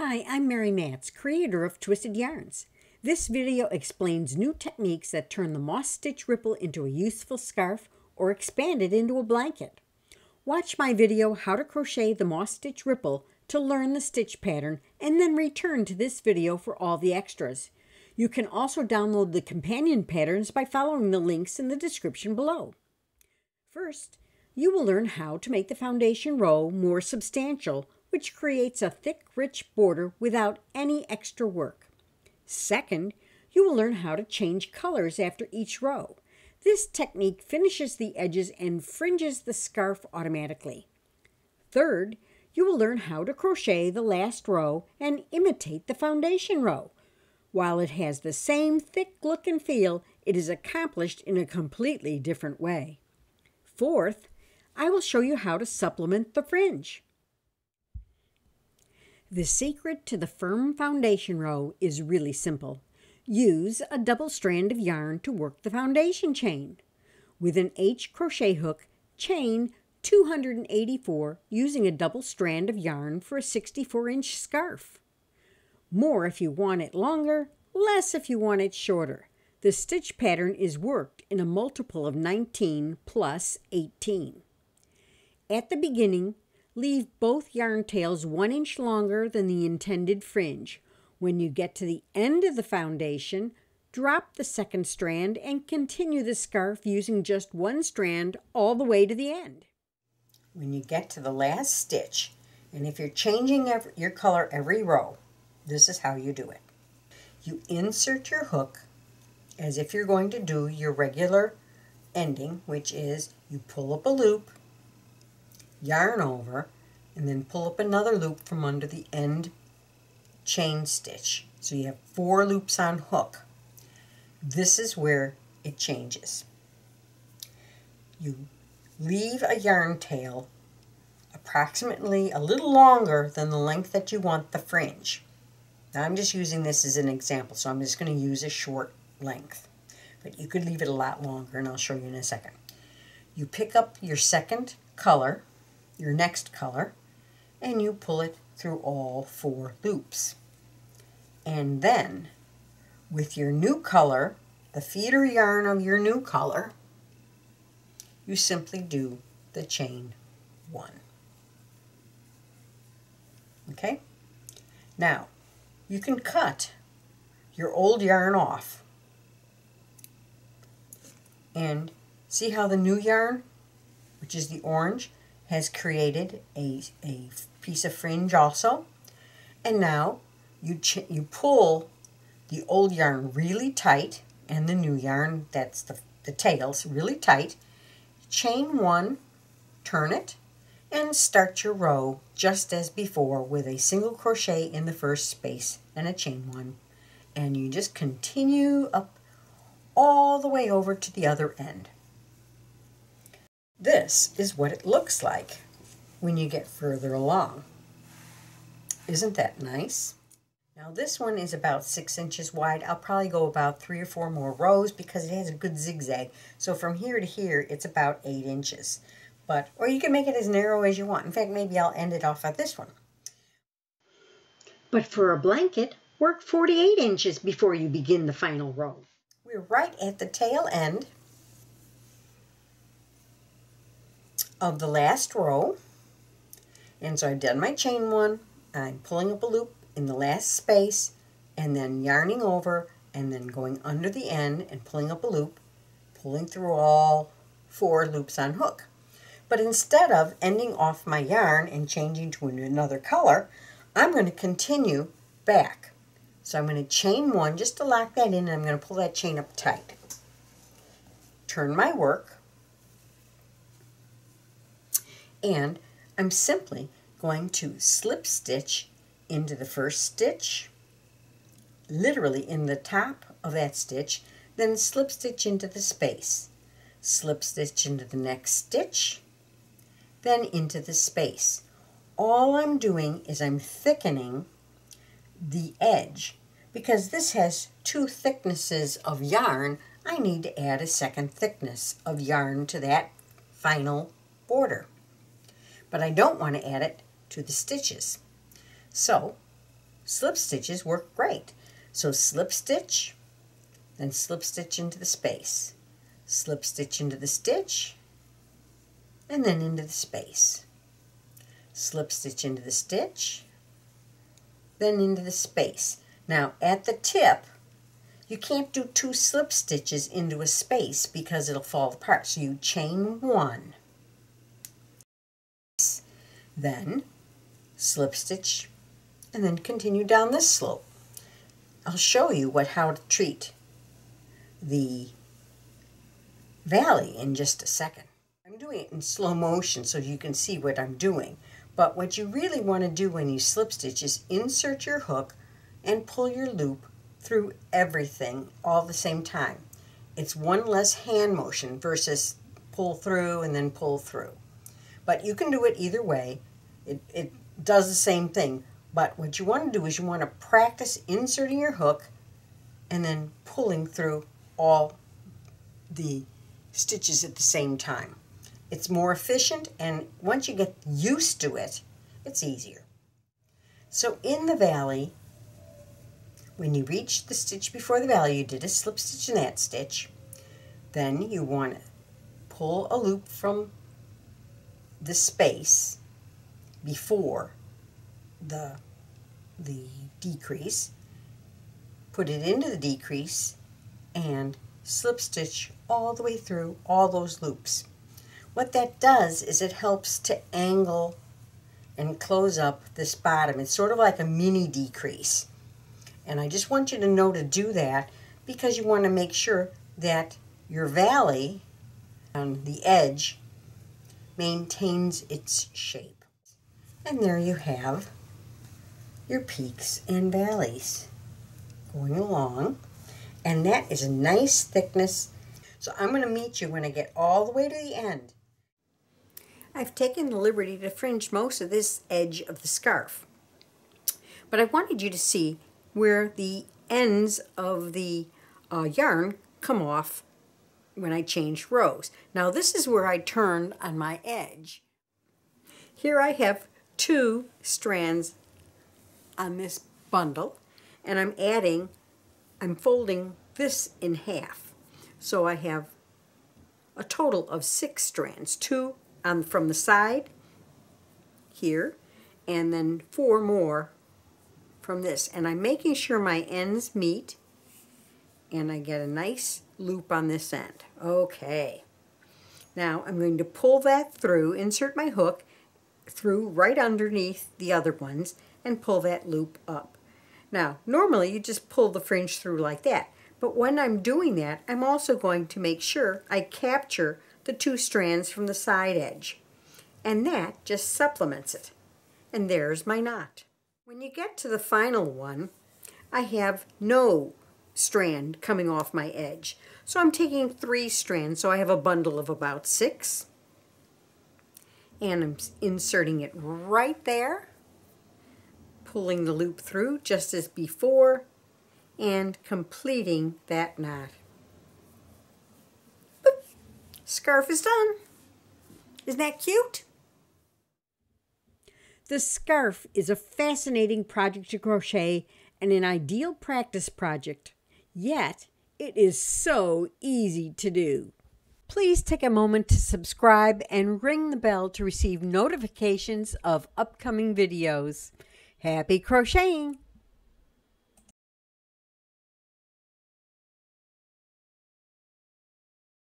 Hi, I'm Mary Matz, creator of Twisted Yarns. This video explains new techniques that turn the moss stitch ripple into a useful scarf or expand it into a blanket. Watch my video How to Crochet the Moss Stitch Ripple to learn the stitch pattern and then return to this video for all the extras. You can also download the companion patterns by following the links in the description below. First, you will learn how to make the foundation row more substantial, which creates a thick, rich border without any extra work. Second, you will learn how to change colors after each row. This technique finishes the edges and fringes the scarf automatically. Third, you will learn how to crochet the last row and imitate the foundation row. While it has the same thick look and feel, it is accomplished in a completely different way. Fourth, I will show you how to supplement the fringe. The secret to the firm foundation row is really simple. Use a double strand of yarn to work the foundation chain. With an H crochet hook, chain 284 using a double strand of yarn for a 64-inch scarf. More if you want it longer, less if you want it shorter. The stitch pattern is worked in a multiple of 19 plus 18. At the beginning, leave both yarn tails 1 inch longer than the intended fringe. When you get to the end of the foundation, drop the second strand and continue the scarf using just one strand all the way to the end. When you get to the last stitch, and if you're changing your color every row, this is how you do it. You insert your hook as if you're going to do your regular ending, which is you pull up a loop, yarn over, and then pull up another loop from under the end chain stitch. So you have 4 loops on hook. This is where it changes. You leave a yarn tail approximately a little longer than the length that you want the fringe. Now I'm just using this as an example, so I'm just going to use a short length. But you could leave it a lot longer, and I'll show you in a second. You pick up your second color, your next color, and you pull it through all 4 loops. And then, with your new color, the feeder yarn of your new color, you simply do the chain 1. Okay? Now, you can cut your old yarn off. And see how the new yarn, which is the orange, has created a piece of fringe also. And now you pull the old yarn really tight and the new yarn, that's the tails, really tight. Chain 1, turn it, and start your row just as before with a single crochet in the first space and a chain 1. And you just continue up all the way over to the other end. This is what it looks like when you get further along. Isn't that nice? Now this one is about 6 inches wide. I'll probably go about 3 or 4 more rows because it has a good zigzag. So from here to here, it's about 8 inches. Or you can make it as narrow as you want. In fact, maybe I'll end it off at this one. But for a blanket, work 48 inches before you begin the final row. We're right at the tail end of the last row, and so I've done my chain 1. I'm pulling up a loop in the last space and then yarning over and then going under the end and pulling up a loop, pulling through all 4 loops on hook. But instead of ending off my yarn and changing to another color, I'm going to continue back. So I'm going to chain 1 just to lock that in, and I'm going to pull that chain up tight. Turn my work, and I'm simply going to slip stitch into the first stitch, literally in the top of that stitch, then slip stitch into the space, slip stitch into the next stitch, then into the space. All I'm doing is I'm thickening the edge. Because this has 2 thicknesses of yarn, I need to add a second thickness of yarn to that final border. But I don't want to add it to the stitches. So slip stitches work great. So slip stitch, then slip stitch into the space, slip stitch into the stitch, and then into the space. Slip stitch into the stitch, then into the space. Now at the tip, you can't do 2 slip stitches into a space because it'll fall apart. So you chain 1, then slip stitch, and then continue down this slope. I'll show you how to treat the valley in just a second. I'm doing it in slow motion so you can see what I'm doing. But what you really want to do when you slip stitch is insert your hook and pull your loop through everything all at the same time. It's one less hand motion versus pull through and then pull through. But you can do it either way. It does the same thing. But what you want to do is you want to practice inserting your hook and then pulling through all the stitches at the same time. It's more efficient, and once you get used to it, it's easier. So in the valley, when you reach the stitch before the valley, you did a slip stitch in that stitch. Then you want to pull a loop from the space before the decrease, put it into the decrease, and slip stitch all the way through all those loops. What that does is it helps to angle and close up this bottom. It's sort of like a mini decrease. And I just want you to know to do that because you want to make sure that your valley on the edge maintains its shape. And there you have your peaks and valleys going along. And that is a nice thickness. So I'm going to meet you when I get all the way to the end. I've taken the liberty to fringe most of this edge of the scarf. But I wanted you to see where the ends of the yarn come off when I change rows. Now this is where I turned on my edge. Here I have 2 strands on this bundle, and I'm folding this in half. So I have a total of 6 strands, 2 from the side here, and then 4 more from this. And I'm making sure my ends meet, and I get a nice loop on this end. Okay. Now I'm going to pull that through, insert my hook through right underneath the other ones, and pull that loop up. Now, normally you just pull the fringe through like that, but when I'm doing that, I'm also going to make sure I capture the 2 strands from the side edge, and that just supplements it. And there's my knot. When you get to the final one, I have no strand coming off my edge. So I'm taking 3 strands, so I have a bundle of about 6. And I'm inserting it right there, pulling the loop through just as before, and completing that knot. Boop. Scarf is done. Isn't that cute? The scarf is a fascinating project to crochet and an ideal practice project, yet it is so easy to do. Please take a moment to subscribe and ring the bell to receive notifications of upcoming videos. Happy crocheting!